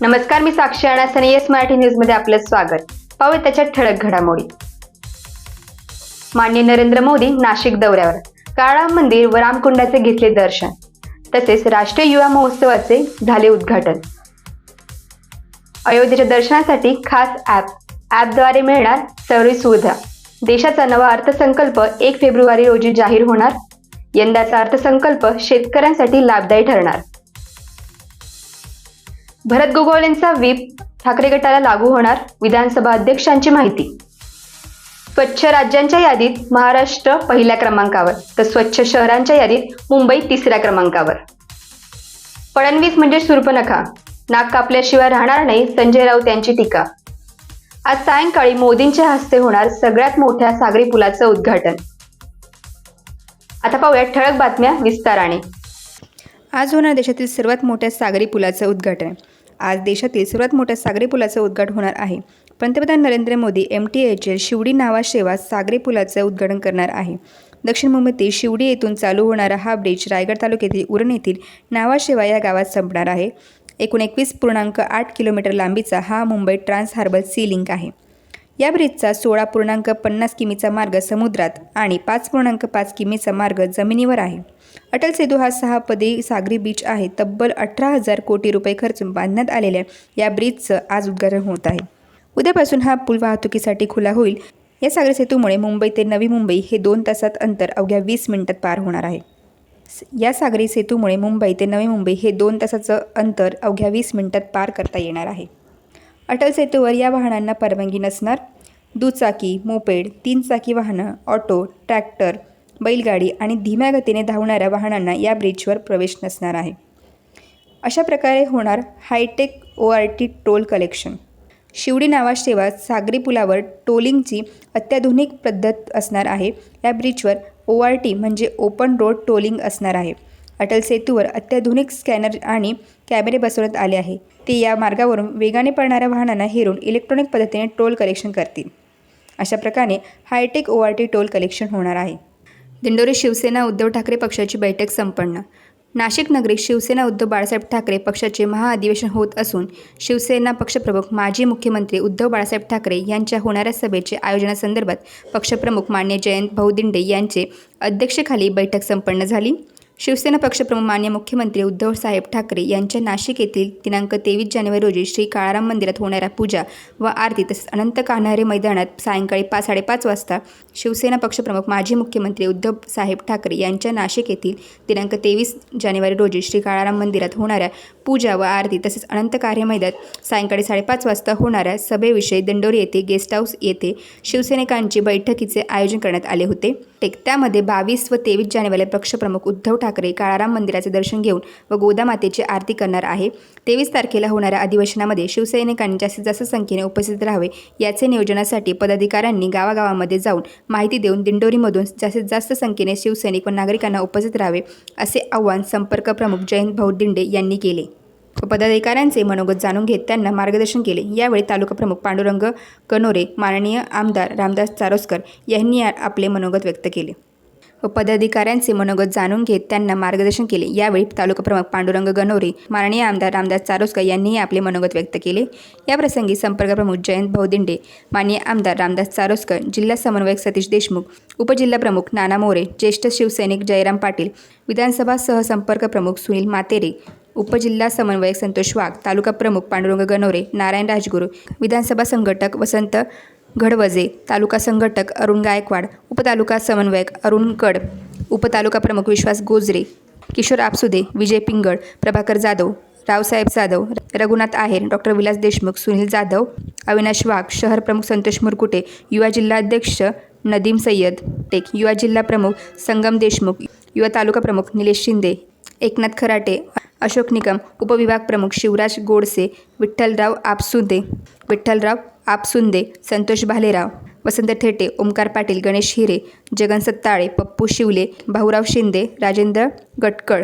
नमस्कार, मी साक्षी आणि येस मराठी न्यूजमध्ये आपलं स्वागत. पाहूया त्याच्या ठळक घडामोडी. माननीय नरेंद्र मोदी नाशिक दौऱ्यावर. काळाराम मंदिर व रामकुंडाचे घेतले दर्शन. तसेच राष्ट्रीय युवा महोत्सवाचे झाले उद्घाटन. अयोध्येच्या दर्शनासाठी खास ॲपद्वारे मिळणार सर्व सुविधा. देशाचा नवा अर्थसंकल्प 1 फेब्रुवारी रोजी जाहीर होणार. यंदाचा अर्थसंकल्प शेतकऱ्यांसाठी लाभदायी ठरणार. भरत गोगावलेंचा व्हीप ठाकरे गटाला लागू होणार. विधानसभा अध्यक्षांची माहिती. स्वच्छ राज्यांच्या यादीत महाराष्ट्र पहिल्या क्रमांकावर तर स्वच्छ शहरांच्या यादीत मुंबई 3ऱ्या क्रमांकावर. फडणवीस म्हणजे शूर्पणखा, नाक कापल्याशिवाय राहणार नाही, संजय राऊत यांची टीका. आज सायंकाळी मोदींच्या हस्ते होणार सगळ्यात मोठ्या सागरी पुलाचं उद्घाटन. आता पाहूया ठळक बातम्या विस्ताराने. आज होणार देशातील सर्वात मोठ्या सागरी पुलाचं उद्घाटन. आज देशातील सर्वात मोठ्या सागरी पुलाचं उद्घाटन होणार आहे. पंतप्रधान नरेंद्र मोदी MTHL शिवडी नावाशेवा सागरी पुलाचं उद्घाटन करणार आहे. दक्षिण मुंबईतील शिवडी येथून चालू होणारा हा ब्रिज रायगड तालुक्यातील उरण येथील नावाशेवा या गावात संपणार आहे. एकूण 21.8 किलोमीटर लांबीचा हा Mumbai trans harbour sea link आहे. या ब्रिजचा 16.50 किमीचा मार्ग समुद्रात आणि 5.5 किमीचा मार्ग जमिनीवर आहे. अटल सेतू हा 6 सागरी बीच आहे. तब्बल 18,000 कोटी रुपये खर्चून बांधण्यात आलेल्या या ब्रिजचं आज उद्घाटन होत आहे. उद्यापासून हा पूल वाहतुकीसाठी खुला होईल. या सागरी सेतूमुळे मुंबई ते नवी मुंबई हे 2 तासात अंतर अवघ्या 20 मिनिटात पार होणार आहे. या सागरी सेतूमुळे मुंबई ते नवी मुंबई हे 2 तासाचं अंतर अवघ्या 20 मिनिटात पार करता येणार आहे. अटल सेतूवर या वाहनांना परवानगी नसणार. दुचाकी, मोपेड, 3 चाकी वाहनं, ऑटो, ट्रॅक्टर, बैलगाडी आणि धीम्या गतीने धावणाऱ्या वाहनांना या ब्रिजवर प्रवेश नसणार आहे. अशा प्रकारे होणार hitech ORT toll collection. Shivdi Nhava Sheva सागरी पुलावर टोलिंगची अत्याधुनिक पद्धत असणार आहे. या ब्रिजवर ORT म्हणजे ओपन रोड टोलिंग असणार आहे. अटल सेतूवर अत्याधुनिक स्कॅनर आणि कॅमेरे बसवण्यात आले आहे. ते या मार्गावरून वेगाने पळणाऱ्या वाहनांना हेरून इलेक्ट्रॉनिक पद्धतीने टोल कलेक्शन करतील. अशा प्रकारे हायटेक ORT टोल कलेक्शन होणार आहे. दिंडोरी शिवसेना उद्धव ठाकरे पक्षाची बैठक संपन्न. नाशिक नगरीत शिवसेना उद्धव बाळासाहेब ठाकरे पक्षाचे महाअधिवेशन होत असून शिवसेना पक्षप्रमुख माजी मुख्यमंत्री उद्धव बाळासाहेब ठाकरे यांच्या होणाऱ्या सभेचे आयोजनासंदर्भात पक्षप्रमुख मान्य जयंत भाऊ दिंडे यांचे अध्यक्षतेखाली बैठक संपन्न झाली. शिवसेना पक्षप्रमुख मान्य मुख्यमंत्री उद्धव साहेब ठाकरे यांच्या नाशिक येथील दिनांक 23 जानेवारी रोजी श्री काळाराम मंदिरात होणाऱ्या पूजा व आरती तसेच अनंत कान्हारे मैदानात सायंकाळी 5:30 वाजता शिवसेना पक्षप्रमुख माजी मुख्यमंत्री उद्धव साहेब ठाकरे यांच्या नाशिक येथील दिनांक 23 जानेवारी रोजी श्री काळाराम मंदिरात होणाऱ्या पूजा व आरती तसेच अनंत कार्य मैदानात सायंकाळी 5:30 वाजता होणाऱ्या सभेविषयी दिंडोरी येथे गेस्ट हाऊस येथे शिवसैनिकांची बैठकीचे आयोजन करण्यात आले होते. त्यामध्ये 22 व 23 जानेवारीला पक्षप्रमुख उद्धव ठाकरे काळाराम मंदिराचे दर्शन घेऊन व गोदामातेची आरती करणार आहे. 23 तारखेला होणाऱ्या अधिवेशनामध्ये शिवसैनिकांनी जास्तीत जास्त संख्येने उपस्थित राहावे याचे नियोजनासाठी पदाधिकाऱ्यांनी गावागावामध्ये जाऊन माहिती देऊन दिंडोरीमधून जास्तीत जास्त संख्येने शिवसैनिक व नागरिकांना उपस्थित राहावे असे आवाहन संपर्क प्रमुख जयंत भाऊ दिंडे यांनी केले व पदाधिकाऱ्यांचे मनोगत जाणून घेत त्यांना मार्गदर्शन केले. यावेळी तालुका प्रमुख पांडुरंग गणोरे, माननीय आमदार रामदास चारोस्कर यांनी आपले मनोगत व्यक्त केले व पदाधिकाऱ्यांचे मनोगत जाणून घेत त्यांना मार्गदर्शन केले. यावेळी तालुका प्रमुख पांडुरंग गणोरे, माननीय आमदार रामदास चारोस्कर यांनीही आपले मनोगत व्यक्त केले. याप्रसंगी संपर्क प्रमुख जयंत भाऊ दिंडे, माननीय आमदार रामदास चारोस्कर, जिल्हा समन्वयक सतीश देशमुख, उपजिल्हा प्रमुख नाना मोरे, ज्येष्ठ शिवसैनिक जयराम पाटील, विधानसभा सहसंपर्क प्रमुख सुनील मातेरे, उपजिल्हा समन्वयक संतोष वाघ, तालुका प्रमुख पांडुरंग गणोरे, नारायण राजगुरू, विधानसभा संघटक वसंत घडवजे, तालुका संघटक अरुण गायकवाड, उपतालुका समन्वयक अरुण कड, उपतालुका प्रमुख विश्वास गोजरे, किशोर आपसुदे, विजय पिंगळ, प्रभाकर जाधव, रावसाहेब जाधव, रघुनाथ आहेर, डॉक्टर विलास देशमुख, सुनील जाधव, अविनाश वाघ, शहर प्रमुख संतोष मुरकुटे, युवा जिल्हाध्यक्ष नदीम सय्यद टेक, युवा जिल्हा प्रमुख संगम देशमुख, युवा तालुका प्रमुख निलेश शिंदे, एकनाथ खराटे, अशोक निकम, उपविभाग प्रमुख शिवराज गोडसे, विठ्ठलराव आपसुंदे, संतोष भालेराव, वसंत थेटे, ओमकार पाटील, गणेश हिरे, जगन सत्ताळे, पप्पू शिवले, भाऊराव शिंदे, राजेंद्र गटकळ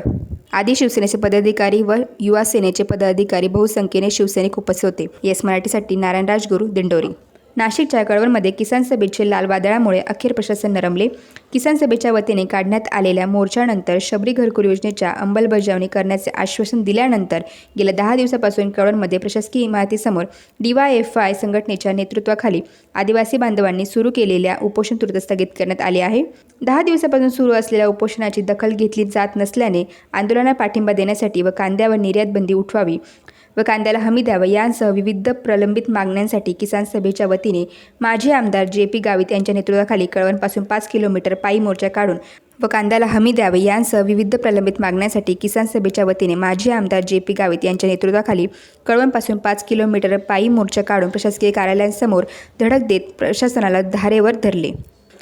आदी शिवसेनेचे पदाधिकारी व युवा सेनेचे पदाधिकारी बहुसंख्येने शिवसैनिक उपस्थित होते. येस मराठीसाठी नारायण राजगुरू, दिंडोरी. नाशिकच्या कळवणमध्ये किसान सभेचे लाल वादळामुळे अखेर प्रशासन नरमले. किसान सभेच्या वतीने काढण्यात आलेल्या मोर्चानंतर शबरी घरकुल योजनेच्या अंमलबजावणी करण्याचे आश्वासन दिल्यानंतर गेल्या 10 दिवसापासून कळवणमध्ये प्रशासकीय इमारतीसमोर DYFI संघटनेच्या नेतृत्वाखाली आदिवासी बांधवांनी सुरू केलेल्या उपोषण तुर्त स्थगित करण्यात आले आहे. 10 दिवसापासून सुरू असलेल्या उपोषणाची दखल घेतली जात नसल्याने आंदोलनाला पाठिंबा देण्यासाठी व कांद्यावर निर्यात बंदी उठवावी व कांद्याला हमी द्यावा यांसह विविध प्रलंबित मागण्यांसाठी किसान सभेच्या वतीने माजी आमदार JP गावित यांच्या नेतृत्वाखाली कळवणपासून 5 किलोमीटर पायी मोर्चा काढून व कांद्याला हमी द्यावे यांसह विविध प्रलंबित मागण्यांसाठी किसान सभेच्या वतीने माजी आमदार JP गावित यांच्या नेतृत्वाखाली कळवणपासून 5 किलोमीटर पायी मोर्चा काढून प्रशासकीय कार्यालयांसमोर धडक देत प्रशासनाला धारेवर धरले.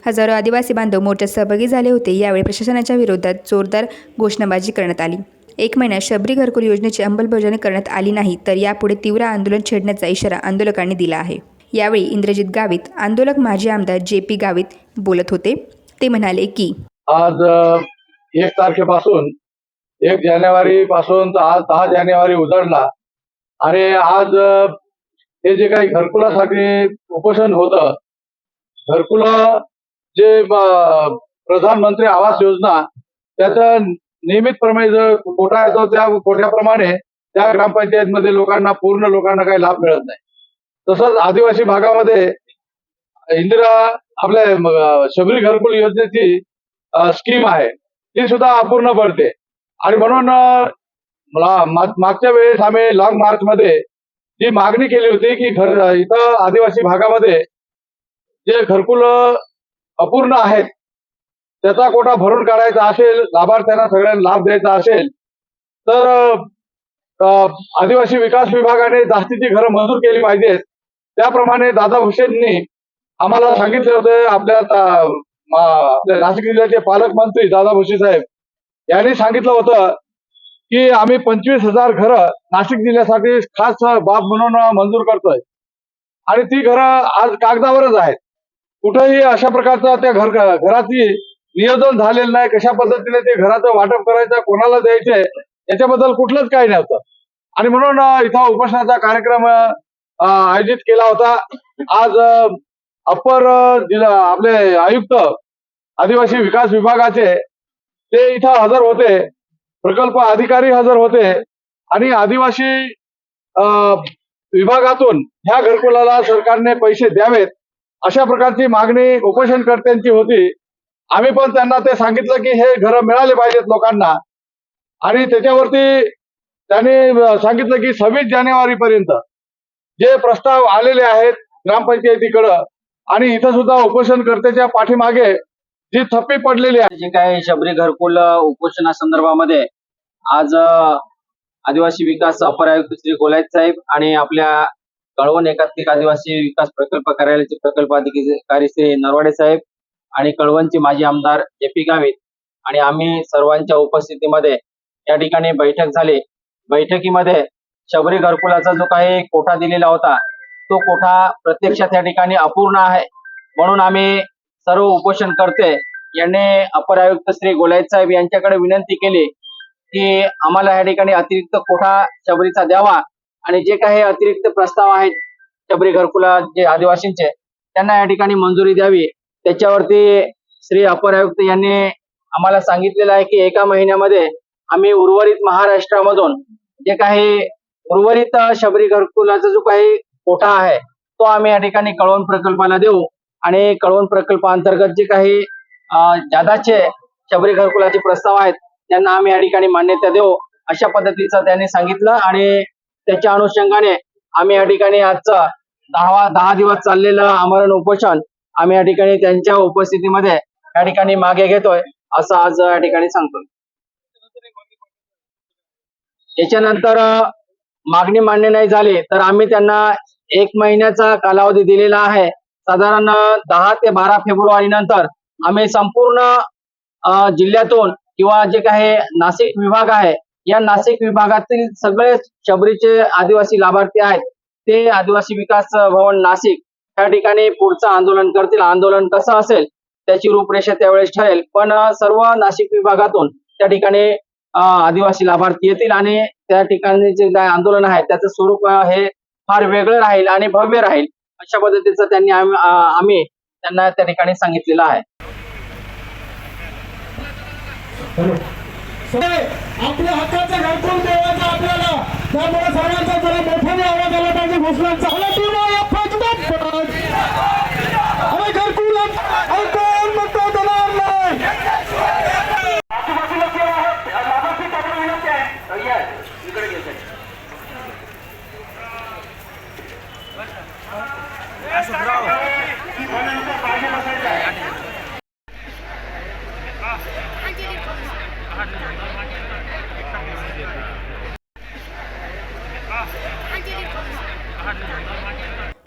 हजारो आदिवासी बांधव मोर्चात सहभागी झाले होते. यावेळी प्रशासनाच्या विरोधात जोरदार घोषणाबाजी करण्यात आली. 1 महिन्यात शबरी घरकुल योजनेची अंमलबजावणी करण्यात आली नाही तर यापुढे तीव्र आंदोलन छेडण्याचा इशारा आंदोलकांनी दिला आहे. यावेळी इंद्रजित गावित, आंदोलक माजी आमदार JP गावित बोलत होते. ते म्हणाले की आज 1 तारखेपासून 1 जानेवारी पासून तर आज 10 जानेवारी उजळला आणि आज हे जे काही घरकुलासाठी उपोषण होतं, घरकुल जे प्रधानमंत्री आवास योजना त्याचा नियमितप्रमाणे जो कोटा येतो त्या कोट्याप्रमाणे त्या ग्रामपंचायतमध्ये पूर्ण लोकांना काही लाभ मिळत नाही. तसंच आदिवासी भागामध्ये आपल्या शबरी घरकुल योजनेची स्कीम आहे ती सुद्धा अपूर्ण पडते आणि म्हणून मागच्या वेळेस आम्ही लॉंग मार्च मध्ये जी मागणी केली होती की इथं आदिवासी भागामध्ये जे घरकुल अपूर्ण आहेत त्याचा कोटा भरून काढायचा असेल, लाभार्थ्यांना सगळ्यांना लाभ द्यायचा असेल तर आदिवासी विकास विभागाने जास्तीची घरं मंजूर केली पाहिजेत. त्याप्रमाणे दादा भुसेंनी आम्हाला सांगितले होते. आपल्या नाशिक जिल्ह्याचे पालकमंत्री दादा भुसे साहेब यांनी सांगितलं होतं की आम्ही 25,000 घरं नाशिक जिल्ह्यासाठी खास बाब म्हणून मंजूर करतोय आणि ती घरं आज कागदावरच आहेत. कुठेही अशा प्रकारचं त्या घराची नियोजन झालेलं नाही. कशा पद्धतीने ते घराचं वाटप करायचं, कोणाला द्यायचंय याच्याबद्दल कुठलंच काही नव्हतं आणि म्हणून इथं उपोषणाचा कार्यक्रम आयोजित केला होता. आज अप्पर आपले आयुक्त आदिवासी विकास विभागाचे ते इथं हजर होते, प्रकल्प अधिकारी हजर होते आणि आदिवासी विभागातून ह्या घरकुलाला सरकारने पैसे द्यावेत अशा प्रकारची मागणी उपोषणकर्त्यांची होती. आम्ही पण त्यांना ते सांगितलं की हे घरं मिळाले पाहिजेत लोकांना आणि त्याच्यावरती त्यांनी सांगितलं की 26 जानेवारी पर्यंत जे प्रस्ताव आलेले आहेत ग्रामपंचायतीकडं आणि इथं सुद्धा उपोषणकर्त्याच्या पाठीमागे जी थप्पी पडलेली आहे. जे काही शबरी घरकुल उपोषणासंदर्भामध्ये आज आदिवासी विकास अपर आयुक्त श्री गोलायत साहेब आणि आपल्या कळवण एकात्मिक आदिवासी विकास प्रकल्प कार्यालयाचे प्रकल्प अधिकारी श्री नरवाडे साहेब आणि कळवणचे माजी आमदार JP गावित आणि आम्ही सर्वांच्या उपस्थितीमध्ये या ठिकाणी बैठक झाली. बैठकीमध्ये शबरी घरकुलाचा जो काही कोटा दिलेला होता तो कोटा प्रत्यक्षात या ठिकाणी अपूर्ण आहे. म्हणून आम्ही सर्व उपोषणकर्ते यांनी अपर आयुक्त श्री गोलायत साहेब यांच्याकडे विनंती केली की आम्हाला या ठिकाणी अतिरिक्त कोटा शबरीचा द्यावा आणि जे काही अतिरिक्त प्रस्ताव आहेत शबरी घरकुला जे आदिवासींचे त्यांना या ठिकाणी मंजुरी द्यावी. त्याच्यावरती श्री अपर आयुक्त यांनी आम्हाला सांगितलेलं आहे की 1 महिन्यामध्ये आम्ही उर्वरित महाराष्ट्रामधून जे काही उर्वरित शबरी घरकुलाचा जो काही कोटा आहे तो आम्ही या ठिकाणी कळवण प्रकल्पाला देऊ आणि कळवण प्रकल्पाअंतर्गत जे काही जादाचे शबरी घरकुलाचे प्रस्ताव आहेत त्यांना आम्ही या ठिकाणी मान्यता देऊ अशा पद्धतीचं त्यांनी सांगितलं आणि त्याच्या अनुषंगाने आम्ही या ठिकाणी आजचं 10 दिवस चाललेलं आमरण उपोषण आम्ही या ठिकाणी त्यांच्या उपस्थितीमध्ये या ठिकाणी मागे घेतोय असं आज या ठिकाणी सांगतोय. याच्यानंतर मागणी मान्य नाही झाली तर आम्ही त्यांना 1 महिन्याचा कालावधी दिलेला आहे. साधारण 10 ते 12 फेब्रुवारी नंतर आम्ही संपूर्ण जिल्ह्यातून किंवा जे काही नाशिक विभाग आहे या नाशिक विभागातील सगळे शबरीचे आदिवासी लाभार्थी आहेत ते आदिवासी विकास भवन नाशिक या ठिकाणी पुढचं आंदोलन करतील. आंदोलन कसं असेल त्याची रूपरेषा त्यावेळेस ठरेल, पण सर्व नाशिक विभागातून त्या ठिकाणी आदिवासी लाभार्थी येतील आणि त्या ठिकाणी जे आंदोलन आहे त्याचं स्वरूप हे फार वेगळं राहील आणि भव्य राहील अशा पद्धतीचं त्यांनी आम्ही त्यांना त्या ठिकाणी सांगितलेलं आहे. आपल्या हक्काचं घरकुल द्यायचं आपल्याला, त्यामुळे सर्वांचा जरा मोठ्याने आवाज आला पाहिजे घोषणांचा. अरे घरकुल कोण म्हणतो देणार नाही.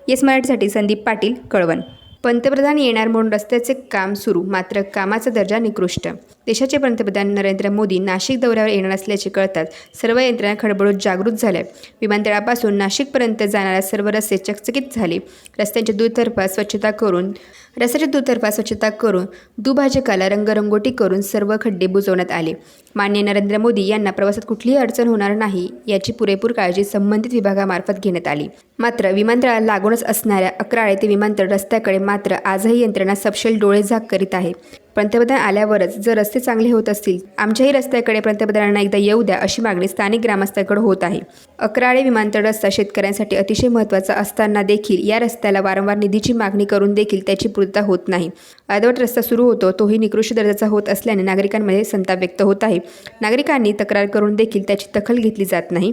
येस मराठीसाठी संदीप पाटील, कळवण. पंतप्रधान येणार म्हणून रस्त्याचे काम सुरू, मात्र कामाचा दर्जा निकृष्ट. देशाचे पंतप्रधान नरेंद्र मोदी नाशिक दौऱ्यावर येणार असल्याचे कळताच सर्व यंत्रणा खडबडून जागृत झाल्या. विमानतळापासून नाशिकपर्यंत जाणाऱ्या सर्व रस्ते चकचकीत झाले. रस्त्याच्या दुतर्फा स्वच्छता करून दुभाजकाला रंगरंगोटी करून सर्व खड्डे बुजवण्यात आले. माननीय नरेंद्र मोदी यांना प्रवासात कुठलीही अडचण होणार नाही याची पुरेपूर काळजी संबंधित विभागामार्फत घेण्यात आली. मात्र विमानतळाला लागूनच असणाऱ्या अकराळे ते विमानतळ रस्त्याकडे मात्र आजही यंत्रणा सपशेल डोळेझाक करीत आहे. पंतप्रधान आल्यावरच जर रस्ते चांगले होत असतील, आमच्याही रस्त्याकडे पंतप्रधानांना एकदा येऊ द्या अशी मागणी स्थानिक ग्रामस्थांकडे होत आहे. अकराळे विमानतळ रस्ता शेतकऱ्यांसाठी अतिशय महत्त्वाचा असताना देखील या रस्त्याला वारंवार निधीची मागणी करून देखील त्याची पूर्तता होत नाही. अर्धवट रस्ता सुरू होतो तोही निकृष्ट दर्जाचा होत असल्याने नागरिकांमध्ये संताप व्यक्त होत आहे. नागरिकांनी तक्रार करून देखील त्याची दखल घेतली जात नाही.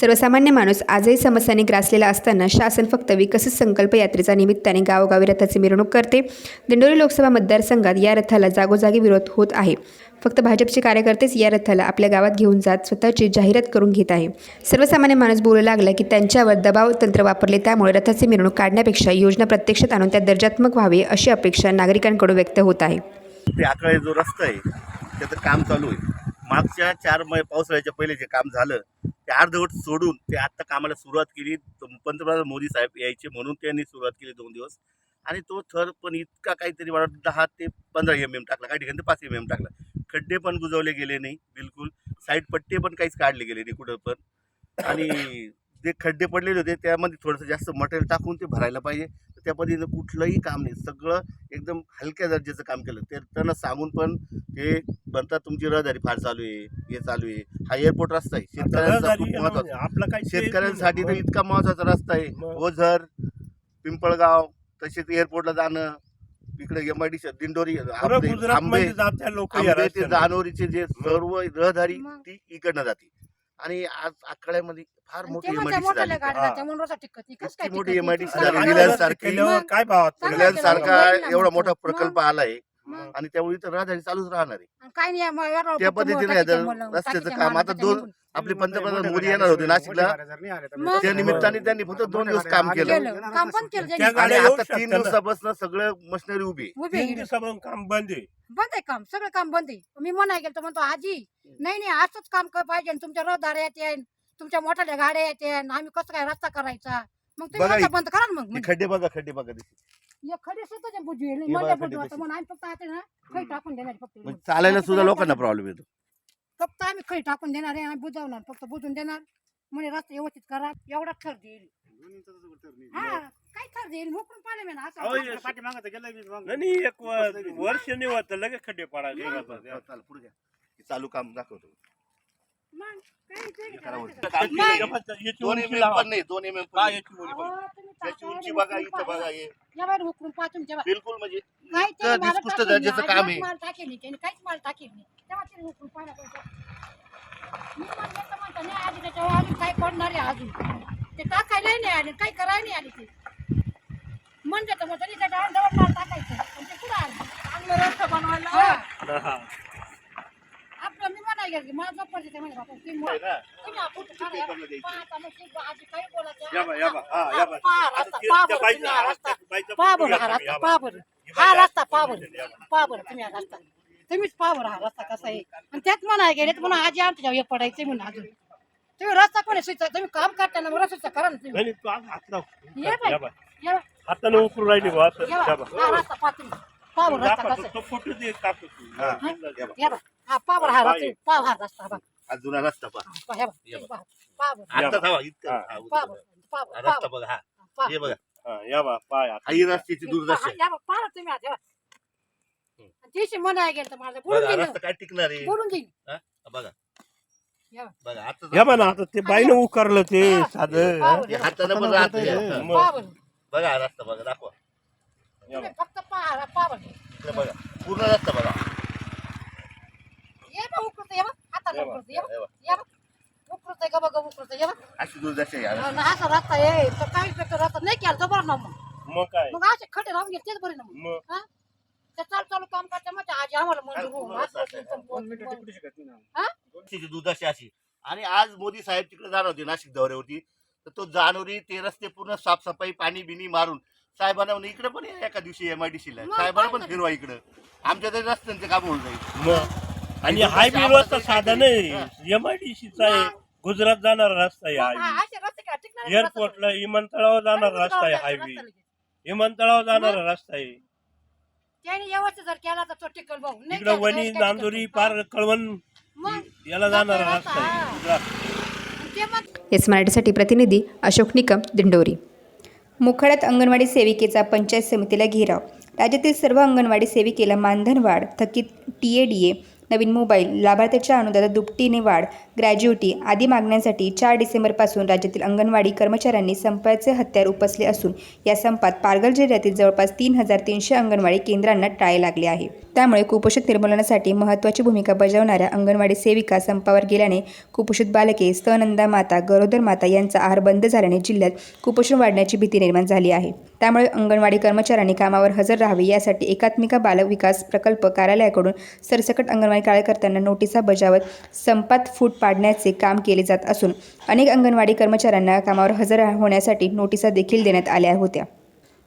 सर्वसामान्य माणूस आजही समस्यांनी ग्रासलेला असताना शासन फक्त विकसित संकल्प यात्रेच्या निमित्ताने गावोगावी रथाची मिरवणूक करते. दिंडोरी लोकसभा मतदारसंघात या रथाला जागोजागी विरोध होत आहे. फक्त भाजपचे कार्यकर्तेच या रथाला आपल्या गावात घेऊन जात स्वतःची जाहिरात करून घेत आहे. सर्वसामान्य माणूस बोलू लागला की त्यांच्यावर दबाव तंत्र वापरले, त्यामुळे रथाची मिरवणूक काढण्यापेक्षा योजना प्रत्यक्षात आणून त्या दर्जात्मक व्हावी अशी अपेक्षा नागरिकांकडून व्यक्त होत आहे. ते अकराळे जो रस्ता आहे त्याचं काम चालू आहे. मागच्या 4 पावसाळ्याच्या पहिले जे काम झालं ते अर्धवट सोडून ते आत्ता कामाला सुरुवात केली. पंतप्रधान मोदी साहेब यायचे म्हणून त्यांनी सुरुवात केली 2 दिवस. आणि तो थर पण इतका काहीतरी मला 10 ते 15 mm टाकला, काही ठिकाणी 5 mm टाकला. खड्डे पण बुजवले गेले नाही बिलकुल, साईड पट्टे पण काहीच काढले गेले नाही कुठं पण. आणि जे खड्डे पडलेले होते त्यामध्ये थोडंसं जास्त मटेरियल टाकून ते भरायला पाहिजे. त्या पद्धतीनं कुठलंही काम नाही, सगळं एकदम हलक्या दर्जाचं काम केलं. ते त्यांना सांगून पण ते म्हणतात तुमची रहदारी फार चालू आहे, हे चालू आहे. हा एअरपोर्ट रस्ता आहे शेतकऱ्यांचा खूप महत्त्वाचा. आपलं काही शेतकऱ्यांसाठी तर इतका महत्त्वाचा रस्ता आहे. ओझर, पिंपळगाव, तसेच एअरपोर्टला जाणं, इकडे MIDC दिंडोरी, आंबे ते जानोरीचे जे सर्व रहदारी ती इकडनं जाते. आणि आज अकराळ्यामध्ये फार मोठी MIDC झाली. इतकी मोठी MIDC झाली. रिलायन्स सारखा एवढा मोठा प्रकल्प आलाय आणि त्यामुळे इथं रहदारी चालूच राहणार आहे. त्या पद्धतीने रस्त्याचं काम आता आपले पंतप्रधान मोदी येणार होते नाशिकला, त्या निमित्ताने त्यांनी फक्त 2 दिवस काम केलं. आणि आता 3 दिवसापासून सगळं मशिनरी उभी काम बंद आहे. बंद आहे, काम सगळं काम बंद आहे. मी म्हणाय गेलो तर म्हणतो आजी नाही असंच काम पाहिजे, तुमच्या रहदाऱ्या येते, तुमच्या मोठ्या गाड्या येते, आम्ही कसं काय रस्ता करायचा, मग तुम्ही रस्ता बंद करा ना. मग खड्डे बघा खडे सुद्धा बुजवेल हे बघा, खड्डे म्हणून आम्ही फक्त आता ना खडी टाकून देणार फक्त. म्हणजे चालायला सुद्धा लोकांना प्रॉब्लेम येतो. फक्त आम्ही खडी टाकून देणार आहे, आम्ही बुजवणार, फक्त बुजून देणार. म्हणजे रस्ता व्यवस्थित करा, एवढा थर देईल. हा काय थर देईल, मोकळून पाहिलं मी ना असं नाही, एक वर्ष नाही होत लगेच खड्डे पडायला. पुढे घ्या, चालू काम दाखवतो. मग काय ते दोन MM पण नाही, 2 MM पण त्याची उंची बघा, इथं बघा, हे यावर हुकून पाहून जेव्हा बिलकुल म्हणजे काय ते इतकं माल निकृष्ट टाकेल दर्जाचं नाही, काम आहे. माल टाकेल नाही, त्याने काहीच माल टाकेल नाही, तेव्हा ते हुकून पाहिलं पाहिजे. मी म्हणलं तर म्हणतो नाही, आधी त्याच्यावर अजून काय पडणार आहे, अजून ते टाकायलाही नाही आले, काही करायला नाही आले. ते म्हणजे तर म्हणतो त्याच्यावर डबल माल टाकायचं, पण ते कुठं आलं चांगलं रस्ता बनवायला. आपलं मी म्हणाय गेलं माझं पडते म्हणजे बापा तुम्ही आपण पाहता मग ती आजी काही बोलायचं हा रस्ता पा बरं तुम्ही हा रस्ता तुम्हीच पा बरं हा रस्ता कसा आहे. आणि त्यात म्हणाय गेले तर म्हणून आजी आमच्या हे पडायचे म्हणून अजून तुम्ही रस्ता कोणी सुचता, तुम्ही काम करताना मग रस्ता करा ना तुम्ही. हाताने उकरून राहिली हा रस्ता पा तुम्ही पा बरं रस्ता कसा फोटो दे टाकतो. हा पा बरं हा रस्ता पा हा रस्ता बा हा जुना रस्ता पहा. पा बरं आता धावा, इतकं. हा, पा उजवा. बरं हा रस्ता बघा, हा हे बघा, या बा पाय आता. काही रस्त्याची दुर्दशा आहे. पाहा तुम्ही आता तिशी म्हणाय गेलं तर माझं बघा बोलून रस्ता काय टिकणार आहे बोलून घेईन बघा या. बघा आता या बा ना आता ते बाईनं उकारलं ते साधं. ते हातानं पण राहत नाही. मग. पाहा बरं. बघा हा रस्ता बघा दाखवा तुम्ही फक्त पाहा बरं. इकडे बघा पूर्ण रस्ता बघा ये बा उकळतं ये बा हाताला उकळतं ये बा ये बा उकळतं का बघा उकळतं ये बा अशी दुर्दशा आहे या आणि असा रस्ता ये तर काही पेक्षा रस्ता नाही केला तर बरं ना मग काय मग असे खटे राहून गेले तेच बरे ना मग मग हा ते चालू काम करता मग आजी आम्हाला मंजूर होऊन हा रस्त्याची दुर्दशा अशी आणि आज मोदी साहेब तिकडे जाणार होते नाशिक दौऱ्यावरती तर तो जाणवरी ते रस्ते पूर्ण साफसफाई पाणी बिनी मारून साहेबांना म्हणे इकडे पण या एका दिवशी MIDC ला साहेबांना पण फिरवा इकडं आमच्या तरी रस्त्यांचे काम होऊन जाईल मग आणि हायवे रस्ता साधा नाही MIDCचा आहे. गुजरात जाणारा रस्ता आहे हायवे. असे रस्ते काय टिकणार एअरपोर्टला विमानतळावर जाणारा रस्ता आहे हायवे. विमानतळावर जाणारा रस्ता आहे. त्याने व्यवस्थित जर केला तर तो टिकल भाऊ नाही इकडं केला तर वणी काय नांदोरी टिकल? पार कळवण मग याला जाणारा रस्ता आहे गुजरात. ते मग एस मराठीसाठी प्रतिनिधी अशोक निकम दिंडोरी. मोखाड्यात अंगणवाडी सेविकेचा पंचायत समितीला घेराव. राज्यातील सर्व अंगणवाडी सेविकेला मानधन वाढ, थकीत TADA, नवीन मोबाईल, लाभार्थ्याच्या अनुदानात दुपटीने वाढ, ग्रॅज्युइटी आदी मागण्यांसाठी 4 डिसेंबरपासून राज्यातील अंगणवाडी कर्मचाऱ्यांनी संपाचे हत्यार उपसले असून या संपात पालघर जिल्ह्यातील जवळपास 3,300 अंगणवाडी केंद्रांना टाळे लागले आहे. त्यामुळे कुपोषण निर्मूलनासाठी महत्त्वाची भूमिका बजावणाऱ्या अंगणवाडी सेविका संपावर गेल्याने कुपोषित बालके, स्तनंदा माता, गरोदर माता यांचा आहार बंद झाल्याने जिल्ह्यात कुपोषण वाढण्याची भीती निर्माण झाली आहे. त्यामुळे अंगणवाडी कर्मचाऱ्यांनी कामावर हजर राहावे यासाठी एकात्मिका बाल विकास प्रकल्प कार्यालयाकडून सरसकट अंगणवाडी कार्यकर्त्यांना नोटिसा बजावत संपात फूट पाडण्याचे काम केले जात असून अनेक अंगणवाडी कर्मचाऱ्यांना कामावर हजर होण्यासाठी नोटिसा देखील देण्यात आल्या होत्या.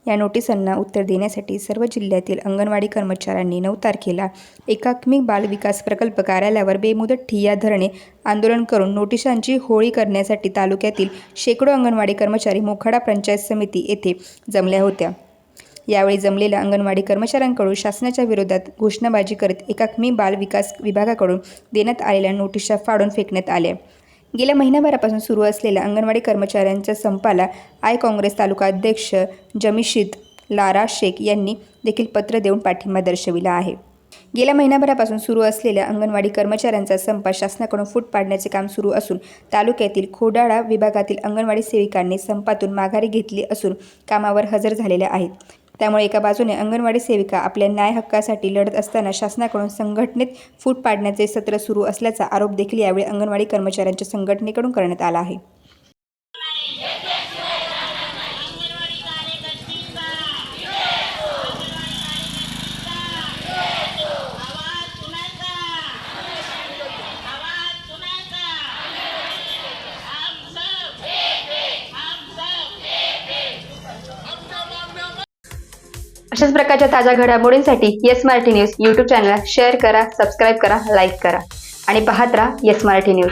या नोटिसांना उत्तर देण्यासाठी सर्व जिल्ह्यातील अंगणवाडी कर्मचाऱ्यांनी 9 तारखेला एकात्मिक बाल विकास प्रकल्प कार्यालयावर बेमुदत ठिय्या धरणे आंदोलन करून नोटिसांची होळी करण्यासाठी तालुक्यातील शेकडो अंगणवाडी कर्मचारी मोखाडा पंचायत समिती येथे जमल्या होत्या. यावेळी जमलेल्या अंगणवाडी कर्मचाऱ्यांकडून शासनाच्या विरोधात घोषणाबाजी करत एकात्मिक बाल विकास विभागाकडून देण्यात आलेल्या नोटिसा फाडून फेकण्यात आल्या. गेल्या महिनाभरापासून सुरू असलेल्या अंगणवाडी कर्मचाऱ्यांच्या संपाला काँग्रेस तालुका अध्यक्ष जमीशीद लारा शेख यांनी देखील पत्र देऊन पाठिंबा दर्शविला आहे. गेल्या महिनाभरापासून सुरू असलेल्या अंगणवाडी कर्मचाऱ्यांचा संप शासनाकडून फूट पाडण्याचे काम सुरू असून तालुक्यातील खोडाळा विभागातील अंगणवाडी सेविकांनी संपातून माघारी घेतली असून कामावर हजर झालेल्या आहेत. त्यामुळे एका बाजूने अंगणवाडी सेविका आपल्या न्याय हक्कासाठी लढत असताना शासनाकडून संघटनेत फूट पाडण्याचे सत्र सुरू असल्याचा आरोप देखील यावेळी अंगणवाडी कर्मचाऱ्यांच्या संघटनेकडून करण्यात आला आहे. अशाच प्रकारच्या ताज्या घडामोडींसाठी येस मराठी न्यूज यूट्यूब चॅनलला शेअर करा, सबस्क्राईब करा, लाईक करा आणि पाहत राहा येस मराठी न्यूज.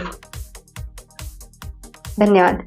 धन्यवाद.